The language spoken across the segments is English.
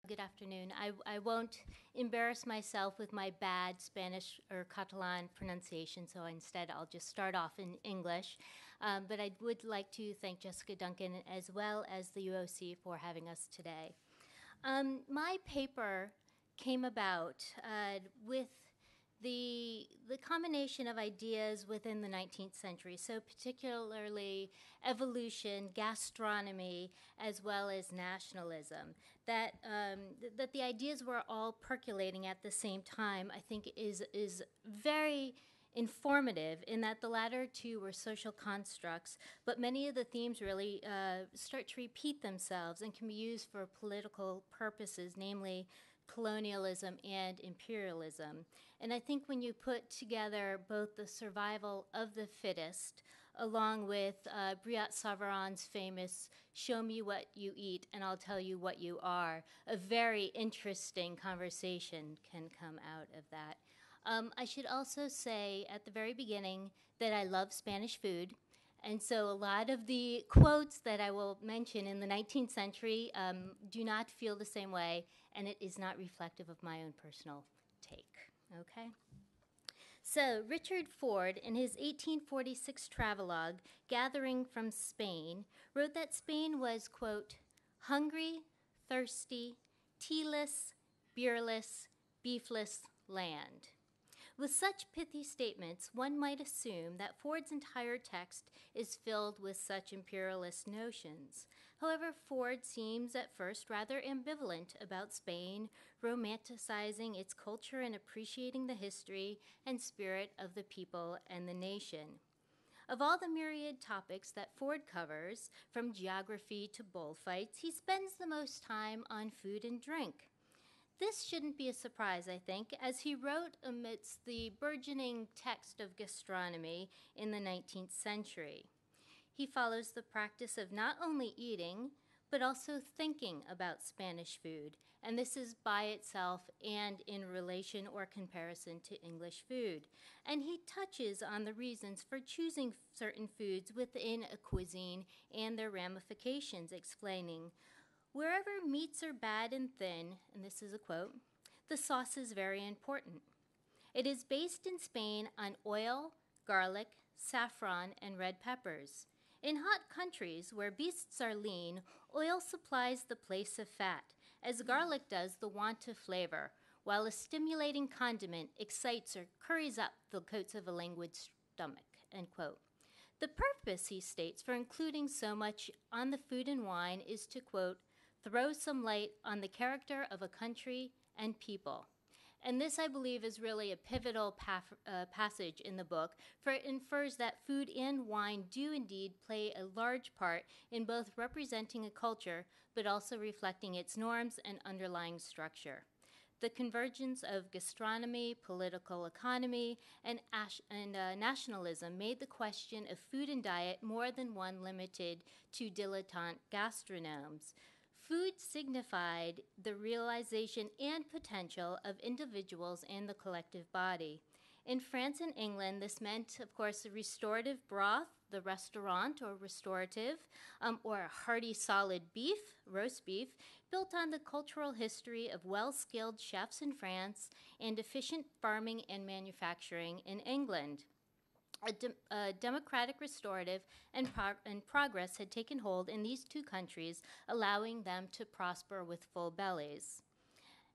Good afternoon. I won't embarrass myself with my bad Spanish or Catalan pronunciation, so instead I'll just start off in English. But I would like to thank Jessica Duncan as well as the UOC for having us today. My paper came about with the combination of ideas within the 19th century, so particularly evolution, gastronomy, as well as nationalism. That the ideas were all percolating at the same time, I think, is very informative in that the latter two were social constructs, but many of the themes really start to repeat themselves and can be used for political purposes, namely colonialism and imperialism. And I think when you put together both the survival of the fittest, along with Brillat Savarin's famous "Show me what you eat and I'll tell you what you are," a very interesting conversation can come out of that. I should also say at the very beginning that I love Spanish food. And so a lot of the quotes that I will mention in the 19th century do not feel the same way, and it is not reflective of my own personal take, okay? So Richard Ford, in his 1846 travelogue, Gathering from Spain, wrote that Spain was, quote, hungry, thirsty, tealess, beerless, beefless land. With such pithy statements, one might assume that Ford's entire text is filled with such imperialist notions. However, Ford seems at first rather ambivalent about Spain, romanticizing its culture and appreciating the history and spirit of the people and the nation. Of all the myriad topics that Ford covers, from geography to bullfights, he spends the most time on food and drink. This shouldn't be a surprise, I think, as he wrote amidst the burgeoning text of gastronomy in the 19th century. He follows the practice of not only eating, but also thinking about Spanish food, and this is by itself and in relation or comparison to English food. And he touches on the reasons for choosing certain foods within a cuisine and their ramifications, explaining, "Wherever meats are bad and thin," and this is a quote, "the sauce is very important. It is based in Spain on oil, garlic, saffron, and red peppers. In hot countries where beasts are lean, oil supplies the place of fat, as garlic does the want of flavor, while a stimulating condiment excites or curries up the coats of a languid stomach," end quote. The purpose, he states, for including so much on the food and wine is to, quote, "throw some light on the character of a country and people." And this, I believe, is really a pivotal passage in the book, for it infers that food and wine do indeed play a large part in both representing a culture, but also reflecting its norms and underlying structure. The convergence of gastronomy, political economy, and nationalism made the question of food and diet more than one limited to dilettante gastronomes. Food signified the realization and potential of individuals and the collective body. In France and England, this meant, of course, a restorative broth, the restaurant or restorative, or a hearty solid beef, roast beef, built on the cultural history of well-skilled chefs in France and efficient farming and manufacturing in England. A democratic restorative and progress had taken hold in these two countries, allowing them to prosper with full bellies.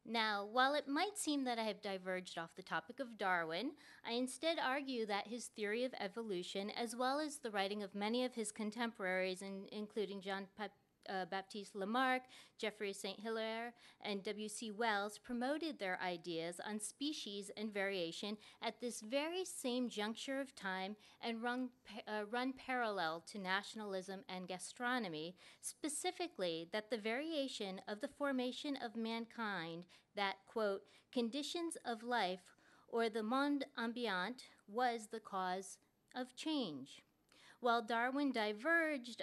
Now, while it might seem that I have diverged off the topic of Darwin, I instead argue that his theory of evolution, as well as the writing of many of his contemporaries, including Jean-Baptiste Lamarck, Geoffrey St. Hilaire, and W.C. Wells, promoted their ideas on species and variation at this very same juncture of time and run parallel to nationalism and gastronomy, specifically that the variation of the formation of mankind, that, quote, "conditions of life or the monde ambiant was the cause of change." While Darwin diverged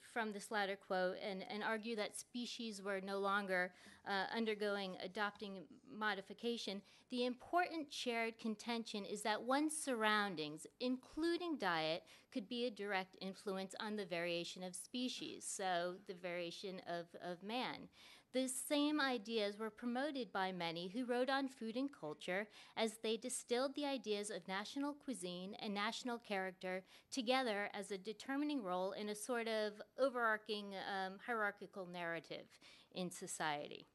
from this latter quote and argued that species were no longer adopting modification, the important shared contention is that one's surroundings, including diet, could be a direct influence on the variation of species, so the variation of man. The same ideas were promoted by many who wrote on food and culture as they distilled the ideas of national cuisine and national character together as a determining role in a sort of overarching hierarchical narrative in society.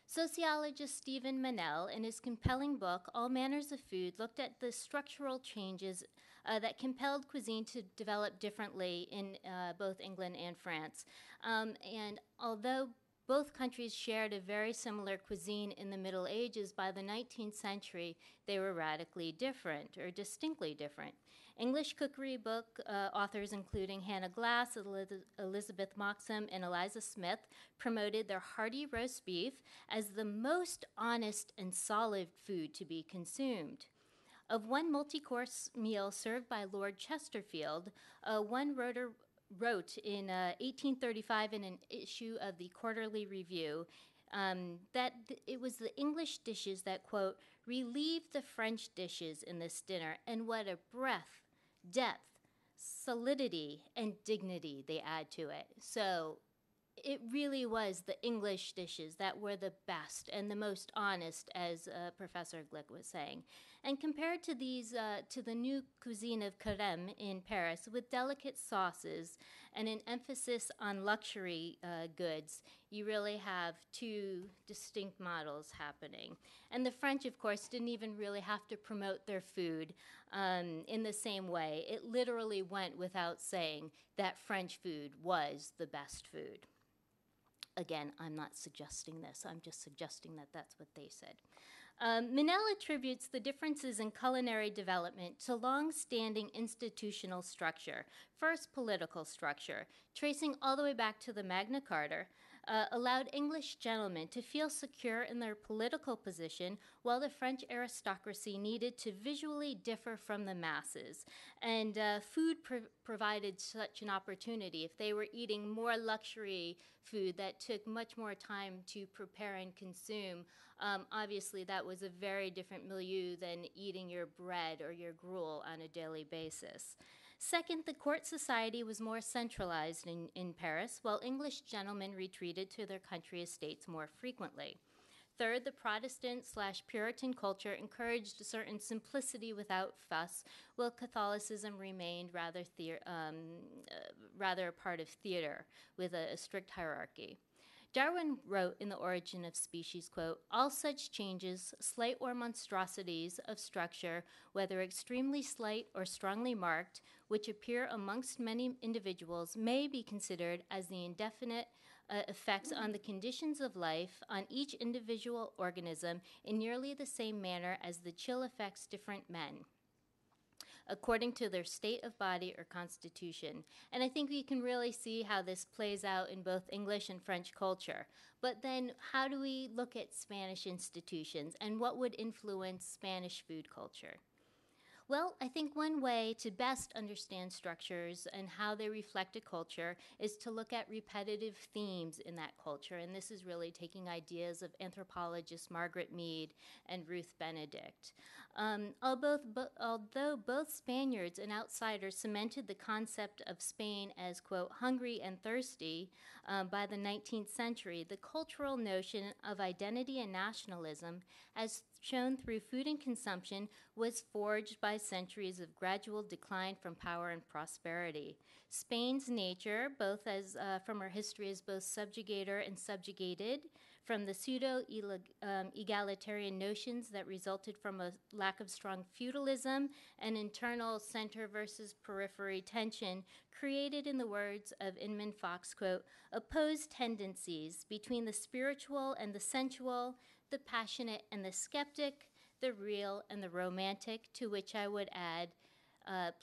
Sociologist Stephen Manell, in his compelling book, All Manners of Food, looked at the structural changes that compelled cuisine to develop differently in both England and France. And although both countries shared a very similar cuisine in the Middle Ages, by the 19th century, they were radically different, or distinctly different. English cookery book authors, including Hannah Glass, Elizabeth Moxham, and Eliza Smith, promoted their hearty roast beef as the most honest and solid food to be consumed. Of one multi-course meal served by Lord Chesterfield, one wrote in 1835 in an issue of the Quarterly Review that it was the English dishes that, quote, relieved the French dishes in this dinner, and what a breadth, depth, solidity, and dignity they add to it. So it really was the English dishes that were the best and the most honest, as Professor Glick was saying. And compared to these, to the new cuisine of Carême in Paris, with delicate sauces and an emphasis on luxury goods, you really have two distinct models happening. And the French, of course, didn't even really have to promote their food in the same way. It literally went without saying that French food was the best food. Again, I'm not suggesting this. I'm just suggesting that that's what they said. Manell attributes the differences in culinary development to long-standing institutional structure. First, political structure, tracing all the way back to the Magna Carta, allowed English gentlemen to feel secure in their political position, while the French aristocracy needed to visually differ from the masses. And food provided such an opportunity. If they were eating more luxury food that took much more time to prepare and consume, obviously that was a very different milieu than eating your bread or your gruel on a daily basis. Second, the court society was more centralized in Paris, while English gentlemen retreated to their country estates more frequently. Third, the Protestant/Puritan culture encouraged a certain simplicity without fuss, while Catholicism remained rather a part of theater with a strict hierarchy. Darwin wrote in The Origin of Species, quote, all such changes, slight or monstrosities of structure, whether extremely slight or strongly marked, which appear amongst many individuals, may be considered as the indefinite effects on the conditions of life on each individual organism in nearly the same manner as the chill affects different men, according to their state of body or constitution. And I think we can really see how this plays out in both English and French culture. But then how do we look at Spanish institutions, and what would influence Spanish food culture? Well, I think one way to best understand structures and how they reflect a culture is to look at repetitive themes in that culture. And this is really taking ideas of anthropologists Margaret Mead and Ruth Benedict. Although both Spaniards and outsiders cemented the concept of Spain as, quote, hungry and thirsty by the 19th century, the cultural notion of identity and nationalism, as shown through food and consumption, was forged by centuries of gradual decline from power and prosperity. Spain's nature, both as from her history as both subjugator and subjugated, from the pseudo-egalitarian notions that resulted from a lack of strong feudalism and internal center versus periphery tension, created, in the words of Inman Fox, quote, opposed tendencies between the spiritual and the sensual, the passionate and the skeptic, the real and the romantic, to which I would add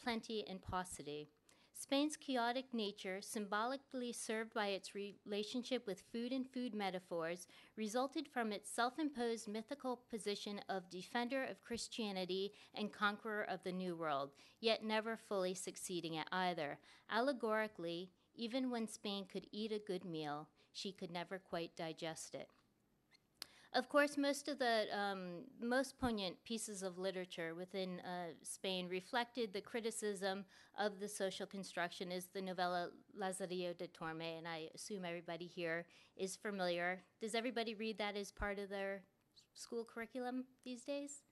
plenty and paucity. Spain's chaotic nature, symbolically served by its relationship with food and food metaphors, resulted from its self-imposed mythical position of defender of Christianity and conqueror of the New World, yet never fully succeeding at either. Allegorically, even when Spain could eat a good meal, she could never quite digest it. Of course, most of the most poignant pieces of literature within Spain reflected the criticism of the social construction is the novella Lazio de Tournay, and I assume everybody here is familiar. Does everybody read that as part of their school curriculum these days?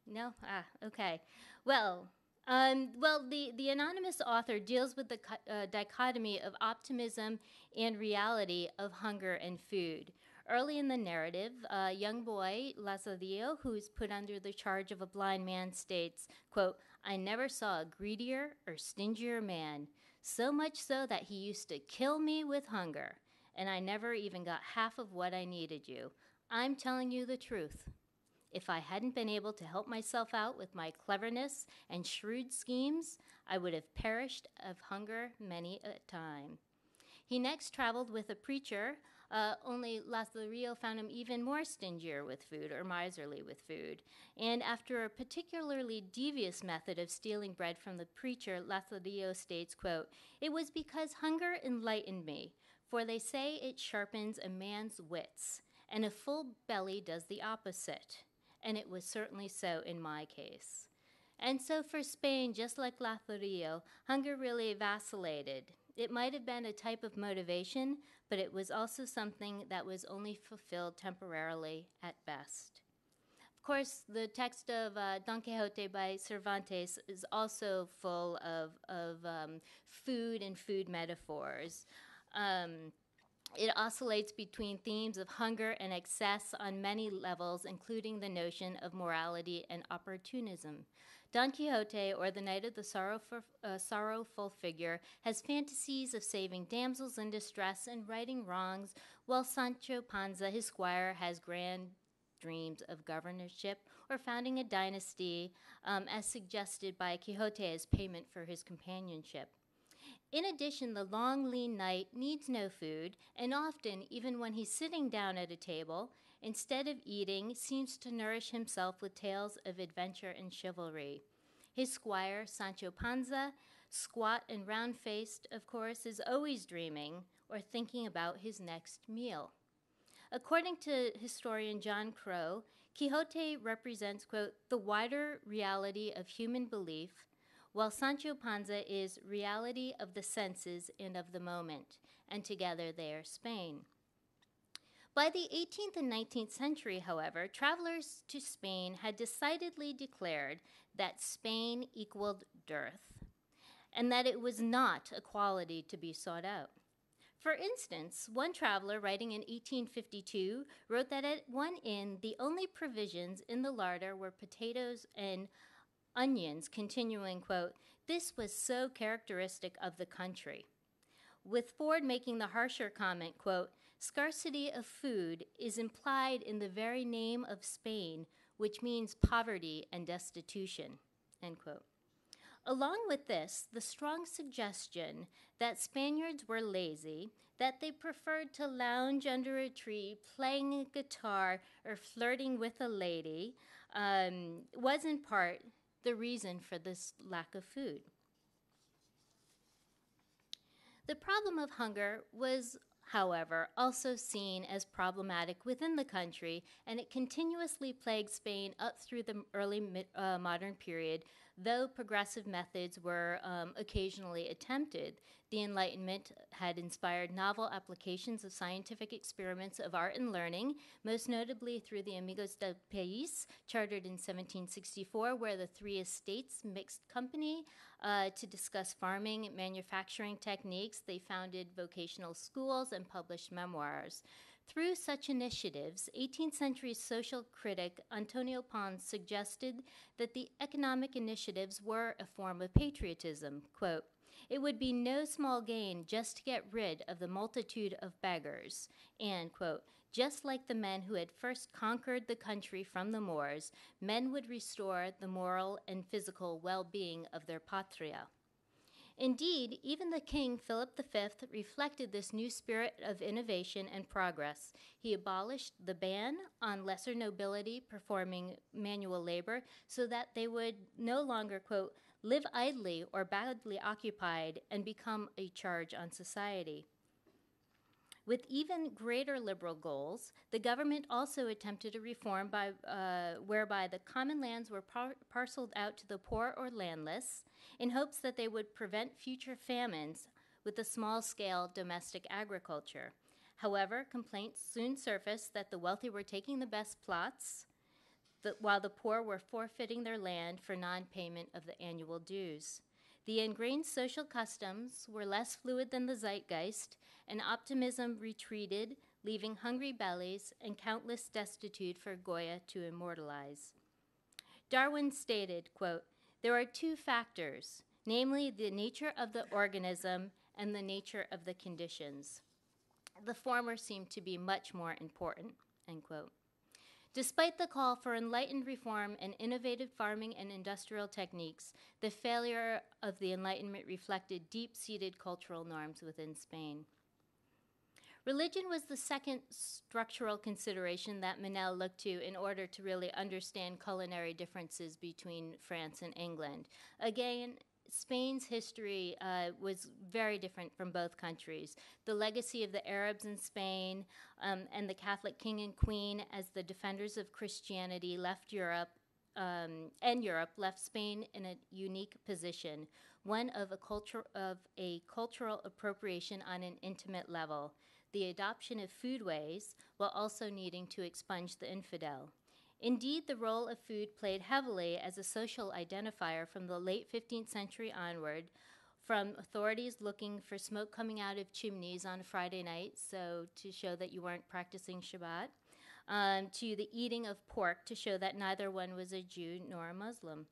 No? Ah, okay. Well, the anonymous author deals with the dichotomy of optimism and reality of hunger and food. Early in the narrative, a young boy, Lazio, who's put under the charge of a blind man, states, quote, "I never saw a greedier or stingier man, so much so that he used to kill me with hunger, and I never even got half of what I needed you. I'm telling you the truth. If I hadn't been able to help myself out with my cleverness and shrewd schemes, I would have perished of hunger many a time." He next traveled with a preacher, only Lazio found him even more stingier with food, or miserly with food. And after a particularly devious method of stealing bread from the preacher, Lazio states, quote, "It was because hunger enlightened me, for they say it sharpens a man's wits, and a full belly does the opposite. And it was certainly so in my case." And so for Spain, just like Lazio, hunger really vacillated. It might have been a type of motivation, but it was also something that was only fulfilled temporarily at best. Of course, the text of Don Quixote by Cervantes is also full of food and food metaphors. It oscillates between themes of hunger and excess on many levels, including the notion of morality and opportunism. Don Quixote, or the Knight of the Sorrowful Figure, has fantasies of saving damsels in distress and righting wrongs, while Sancho Panza, his squire, has grand dreams of governorship or founding a dynasty, as suggested by Quixote as payment for his companionship. In addition, the long, lean knight needs no food, and often, even when he's sitting down at a table, instead of eating, seems to nourish himself with tales of adventure and chivalry. His squire, Sancho Panza, squat and round-faced, of course, is always dreaming or thinking about his next meal. According to historian John Crow, Quixote represents, quote, "the wider reality of human belief," while Sancho Panza is reality of the senses and of the moment, and together they are Spain. By the 18th and 19th century, however, travelers to Spain had decidedly declared that Spain equaled dearth, and that it was not a quality to be sought out. For instance, one traveler writing in 1852 wrote that at one inn, the only provisions in the larder were potatoes and onions, continuing, quote, "This was so characteristic of the country," with Ford making the harsher comment, quote, "Scarcity of food is implied in the very name of Spain, which means poverty and destitution," end quote. Along with this, the strong suggestion that Spaniards were lazy, that they preferred to lounge under a tree, playing a guitar, or flirting with a lady, was in part the reason for this lack of food. The problem of hunger was, however, also seen as problematic within the country, and it continuously plagued Spain up through the early modern period, though progressive methods were occasionally attempted. The Enlightenment had inspired novel applications of scientific experiments of art and learning, most notably through the Amigos del País, chartered in 1764, where the three estates mixed company to discuss farming and manufacturing techniques. They founded vocational schools and published memoirs. Through such initiatives, 18th century social critic Antonio Pons suggested that the economic initiatives were a form of patriotism. Quote, "It would be no small gain just to get rid of the multitude of beggars," and, quote, "just like the men who had first conquered the country from the Moors, men would restore the moral and physical well-being of their patria." Indeed, even the King, Philip V, reflected this new spirit of innovation and progress. He abolished the ban on lesser nobility performing manual labor so that they would no longer, quote, "live idly or badly occupied and become a charge on society." With even greater liberal goals, the government also attempted a reform whereby the common lands were parceled out to the poor or landless in hopes that they would prevent future famines with a small-scale domestic agriculture. However, complaints soon surfaced that the wealthy were taking the best plots, while the poor were forfeiting their land for non-payment of the annual dues. The ingrained social customs were less fluid than the zeitgeist, and optimism retreated, leaving hungry bellies and countless destitute for Goya to immortalize. Darwin stated, quote, "There are two factors, namely the nature of the organism and the nature of the conditions. The former seem to be much more important," end quote. Despite the call for enlightened reform and innovative farming and industrial techniques, the failure of the Enlightenment reflected deep-seated cultural norms within Spain. Religion was the second structural consideration that Manel looked to in order to really understand culinary differences between France and England. Again, Spain's history was very different from both countries. The legacy of the Arabs in Spain and the Catholic king and queen as the defenders of Christianity left Europe left Spain in a unique position, one of a cultural appropriation on an intimate level, the adoption of foodways while also needing to expunge the infidel. Indeed, the role of food played heavily as a social identifier from the late 15th century onward, from authorities looking for smoke coming out of chimneys on Friday night, so to show that you weren't practicing Shabbat, to the eating of pork to show that neither one was a Jew nor a Muslim.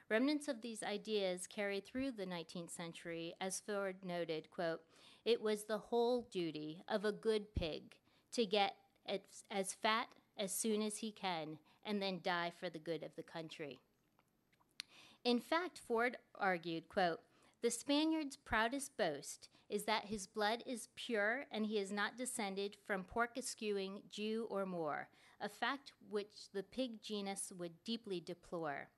Remnants of these ideas carried through the 19th century, as Forrest noted, quote, "It was the whole duty of a good pig to get as fat as soon as he can, and then die for the good of the country." In fact, Ford argued, quote, "The Spaniard's proudest boast is that his blood is pure and he is not descended from pork-eschewing Jew or Moor, a fact which the pig genus would deeply deplore.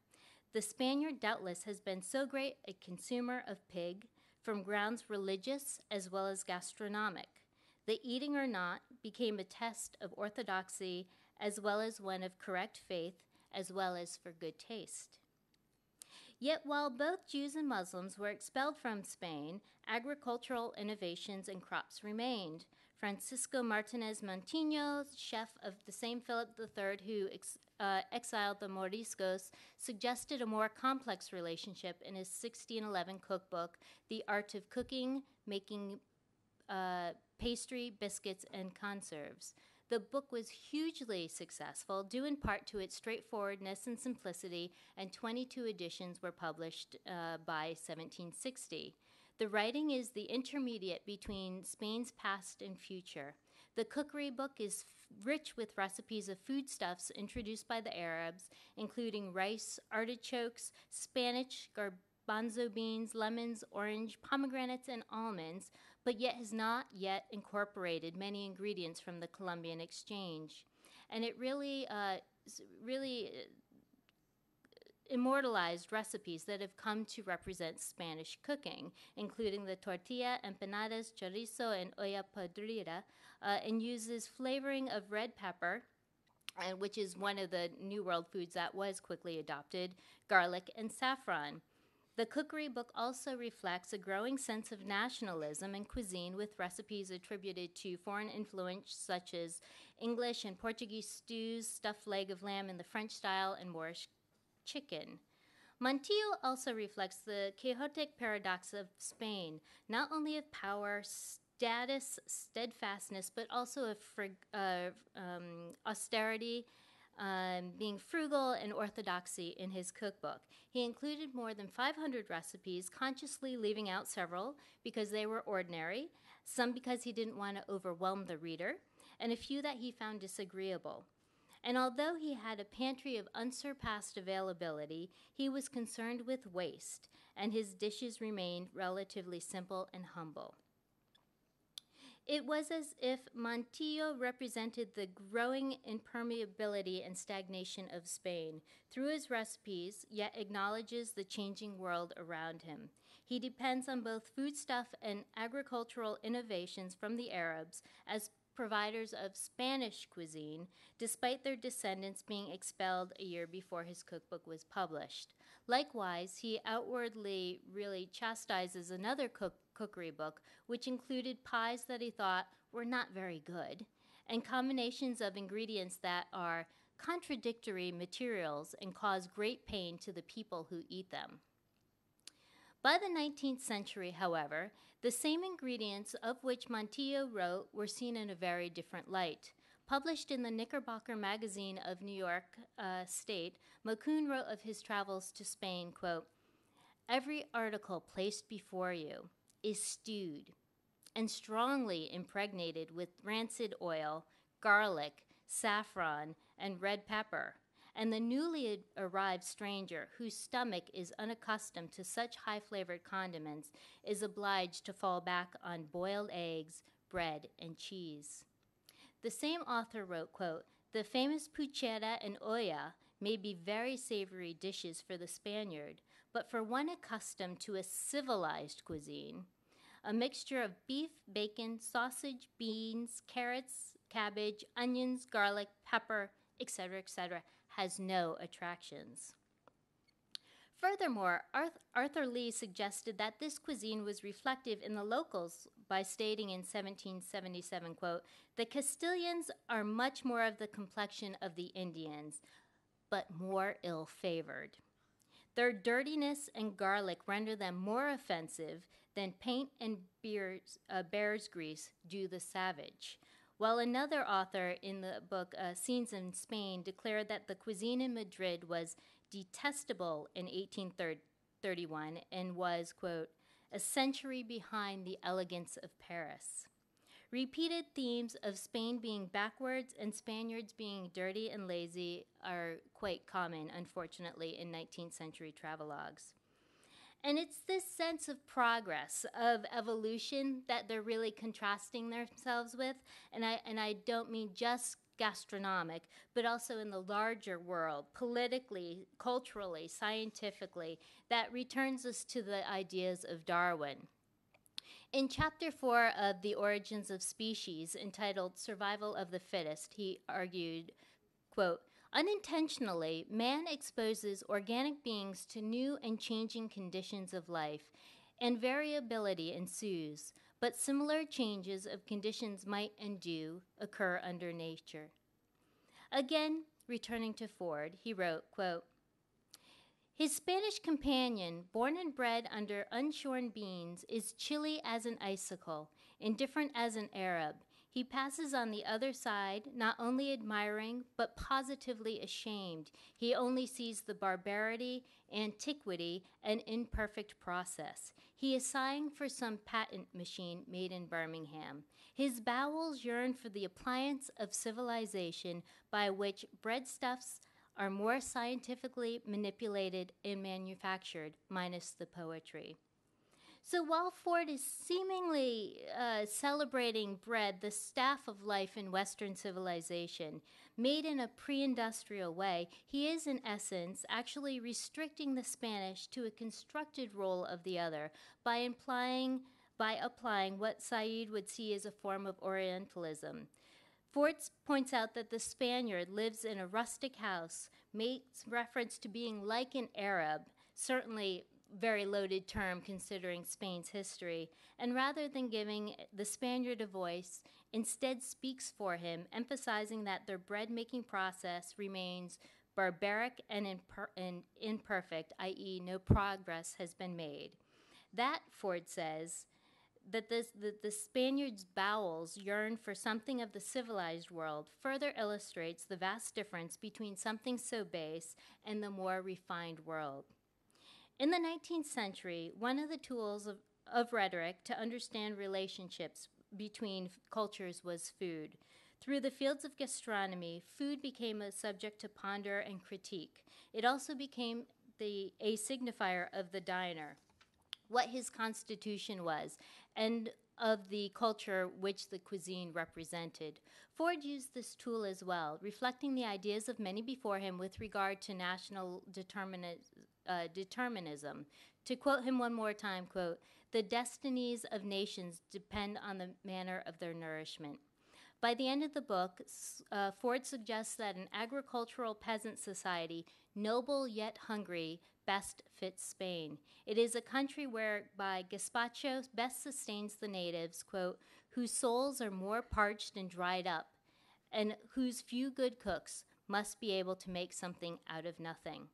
The Spaniard doubtless has been so great a consumer of pig, from grounds religious as well as gastronomic. The eating or not became a test of orthodoxy as well as one of correct faith, as well as for good taste." Yet while both Jews and Muslims were expelled from Spain, agricultural innovations and crops remained. Francisco Martinez Montino, chef of the same Philip III who exiled the Moriscos, suggested a more complex relationship in his 1611 cookbook, The Art of Cooking, making pastry, biscuits, and conserves. The book was hugely successful, due in part to its straightforwardness and simplicity, and 22 editions were published by 1760. The writing is the intermediate between Spain's past and future. The cookery book is rich with recipes of foodstuffs introduced by the Arabs, including rice, artichokes, Spanish, garbanzo beans, lemons, orange, pomegranates, and almonds, but yet has not yet incorporated many ingredients from the Columbian exchange. And it really immortalized recipes that have come to represent Spanish cooking, including the tortilla, empanadas, chorizo, and olla podrida, and uses flavoring of red pepper, which is one of the New World foods that was quickly adopted, garlic, and saffron. The cookery book also reflects a growing sense of nationalism and cuisine, with recipes attributed to foreign influence such as English and Portuguese stews, stuffed leg of lamb in the French style, and Moorish chicken. Montijo also reflects the chaotic paradox of Spain, not only of power, status, steadfastness, but also of austerity, being frugal, and orthodoxy in his cookbook. He included more than 500 recipes, consciously leaving out several because they were ordinary, some because he didn't want to overwhelm the reader, and a few that he found disagreeable. And although he had a pantry of unsurpassed availability, he was concerned with waste, and his dishes remained relatively simple and humble. It was as if Montillo represented the growing impermeability and stagnation of Spain through his recipes, yet acknowledges the changing world around him. He depends on both foodstuff and agricultural innovations from the Arabs as providers of Spanish cuisine, despite their descendants being expelled a year before his cookbook was published. Likewise, he outwardly really chastises another cookery book, which included pies that he thought were not very good, and combinations of ingredients that are contradictory materials and cause great pain to the people who eat them. By the 19th century, however, the same ingredients of which Montillo wrote were seen in a very different light. Published in the Knickerbocker Magazine of New York State, Mokoum wrote of his travels to Spain, quote, "Every article placed before you is stewed and strongly impregnated with rancid oil, garlic, saffron, and red pepper, and the newly arrived stranger, whose stomach is unaccustomed to such high-flavored condiments, is obliged to fall back on boiled eggs, bread, and cheese." The same author wrote, quote, "The famous puchera and olla may be very savory dishes for the Spaniard, but for one accustomed to a civilized cuisine, a mixture of beef, bacon, sausage, beans, carrots, cabbage, onions, garlic, pepper, etc., has no attractions." Furthermore, Arthur Lee suggested that this cuisine was reflective in the locals by stating in 1777, quote, "The Castilians are much more of the complexion of the Indians, but more ill-favored. Their dirtiness and garlic render them more offensive than paint and bear's grease do the savage." While another author in the book Scenes in Spain declared that the cuisine in Madrid was detestable in 1831 and was, quote, "a century behind the elegance of Paris." Repeated themes of Spain being backwards and Spaniards being dirty and lazy are quite common, unfortunately, in 19th century travelogues. And it's this sense of progress, of evolution, that they're really contrasting themselves with. And I don't mean just gastronomic, but also in the larger world, politically, culturally, scientifically, that returns us to the ideas of Darwin. In Chapter 4 of The Origins of Species, entitled Survival of the Fittest, he argued, quote, "Unintentionally, man exposes organic beings to new and changing conditions of life, and variability ensues, but similar changes of conditions might and do occur under nature." Again, returning to Ford, he wrote, quote, "His Spanish companion, born and bred under unshorn beans, is chilly as an icicle, indifferent as an Arab. He passes on the other side, not only admiring, but positively ashamed. He only sees the barbarity, antiquity, and imperfect process. He is sighing for some patent machine made in Birmingham. His bowels yearn for the appliance of civilization by which breadstuffs are more scientifically manipulated and manufactured, minus the poetry." So while Ford is seemingly celebrating bread, the staff of life in Western civilization, made in a pre-industrial way, he is in essence actually restricting the Spanish to a constructed role of the other by applying what Said would see as a form of Orientalism. Ford points out that the Spaniard lives in a rustic house, makes reference to being like an Arab, certainly very loaded term considering Spain's history, and rather than giving the Spaniard a voice, instead speaks for him, emphasizing that their bread-making process remains barbaric and imperfect, i.e. no progress has been made. That, Ford says, that the Spaniard's bowels yearn for something of the civilized world further illustrates the vast difference between something so base and the more refined world. In the 19th century, one of the tools of rhetoric to understand relationships between cultures was food. Through the fields of gastronomy, food became a subject to ponder and critique. It also became a signifier of the diner, what his constitution was, and of the culture which the cuisine represented. Ford used this tool as well, reflecting the ideas of many before him with regard to national determinism. To quote him one more time, quote, "The destinies of nations depend on the manner of their nourishment." By the end of the book, Ford suggests that an agricultural peasant society, noble yet hungry, best fits Spain. It is a country whereby gazpacho best sustains the natives, quote, "whose souls are more parched and dried up, and whose few good cooks must be able to make something out of nothing."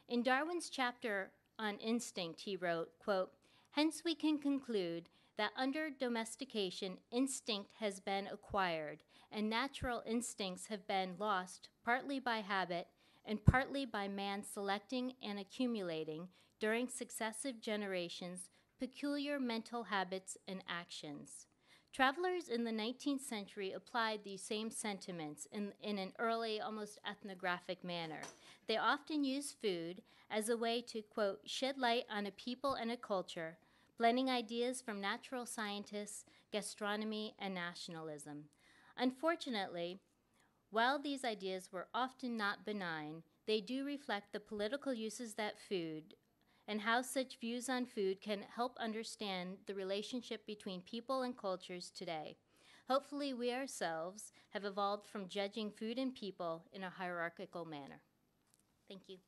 In Darwin's chapter on instinct, he wrote, quote, "Hence we can conclude that under domestication, instinct has been acquired, and natural instincts have been lost partly by habit and partly by man selecting and accumulating during successive generations peculiar mental habits and actions." Travelers in the 19th century applied these same sentiments in an early, almost ethnographic manner. They often used food as a way to, quote, "shed light on a people and a culture," blending ideas from natural scientists, gastronomy, and nationalism. Unfortunately, while these ideas were often not benign, they do reflect the political uses that food and how such views on food can help understand the relationship between people and cultures today. Hopefully, we ourselves have evolved from judging food and people in a hierarchical manner. Thank you.